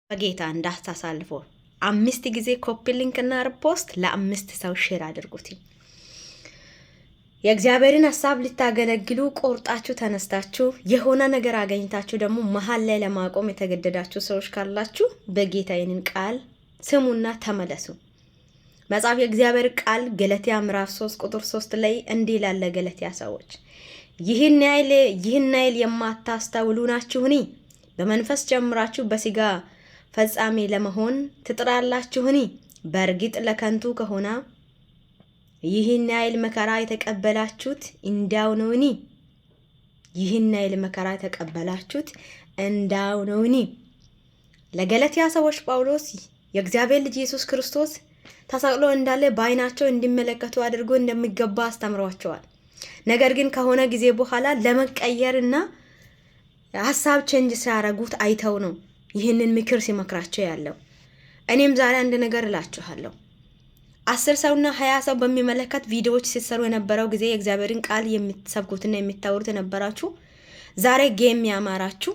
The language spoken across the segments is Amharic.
በጌታ እንዳታሳልፉ 5 ጊዜ ኮፒ ሊንክ እና ሪፖስት ለ5 ሰው ሼር አድርጉት። የእግዚአብሔርን ሐሳብ ልታገለግሉ ቆርጣችሁ ተነስታችሁ የሆነ ነገር አገኝታችሁ ደግሞ መሃል ላይ ለማቆም የተገደዳችሁ ሰዎች ካላችሁ በጌታ ይህንን ቃል ስሙና ተመለሱ። መጽሐፍ የእግዚአብሔር ቃል ገላትያ ምዕራፍ 3 ቁጥር 3 ላይ እንዲህ ይላል። ገላትያ ሰዎች ይህን ያህል የማታስተውሉ ናችሁኒ? በመንፈስ ጀምራችሁ በስጋ ፈጻሜ ለመሆን ትጥራላችሁኒ? በእርግጥ ለከንቱ ከሆነ ይህን ያህል መከራ የተቀበላችሁት እንዳው ነውኒ? ይህን ያህል መከራ የተቀበላችሁት እንዳው ነውኒ? ለገላትያ ሰዎች ጳውሎስ የእግዚአብሔር ልጅ ኢየሱስ ክርስቶስ ተሰቅሎ እንዳለ በዓይናቸው እንዲመለከቱ አድርጎ እንደሚገባ አስተምሯቸዋል። ነገር ግን ከሆነ ጊዜ በኋላ ለመቀየርና ሐሳብ ቼንጅ ሲያረጉት አይተው ነው ይህንን ምክር ሲመክራቸው ያለው። እኔም ዛሬ አንድ ነገር እላችኋለሁ። 10 ሰውና 20 ሰው በሚመለከት ቪዲዮዎች ሲሰሩ የነበረው ጊዜ የእግዚአብሔርን ቃል የምትሰብኩትና የምታወሩት የነበራችሁ ዛሬ ጌም ያማራችሁ፣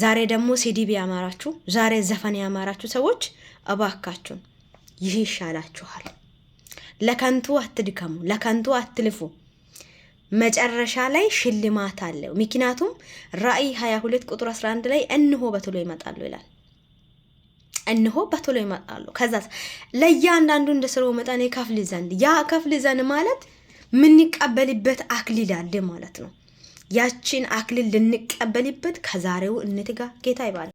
ዛሬ ደግሞ ሲዲቢ ያማራችሁ፣ ዛሬ ዘፈን ያማራችሁ ሰዎች እባካችሁን ይህ ይሻላችኋል። ለከንቱ አትድከሙ፣ ለከንቱ አትልፉ። መጨረሻ ላይ ሽልማት አለው። ምክንያቱም ራእይ 22 ቁጥር 11 ላይ እንሆ በቶሎ ይመጣሉ ይላል። እንሆ በቶሎ ይመጣሉ። ከዛ ለእያንዳንዱ እንደ ስራው መጠን ይከፍል ዘንድ፣ ያ ከፍል ዘንድ ማለት ምን ይቀበልበት አክሊል አለ ማለት ነው። ያቺን አክሊል ልንቀበልበት ከዛሬው እንትጋ። ጌታ ይባል።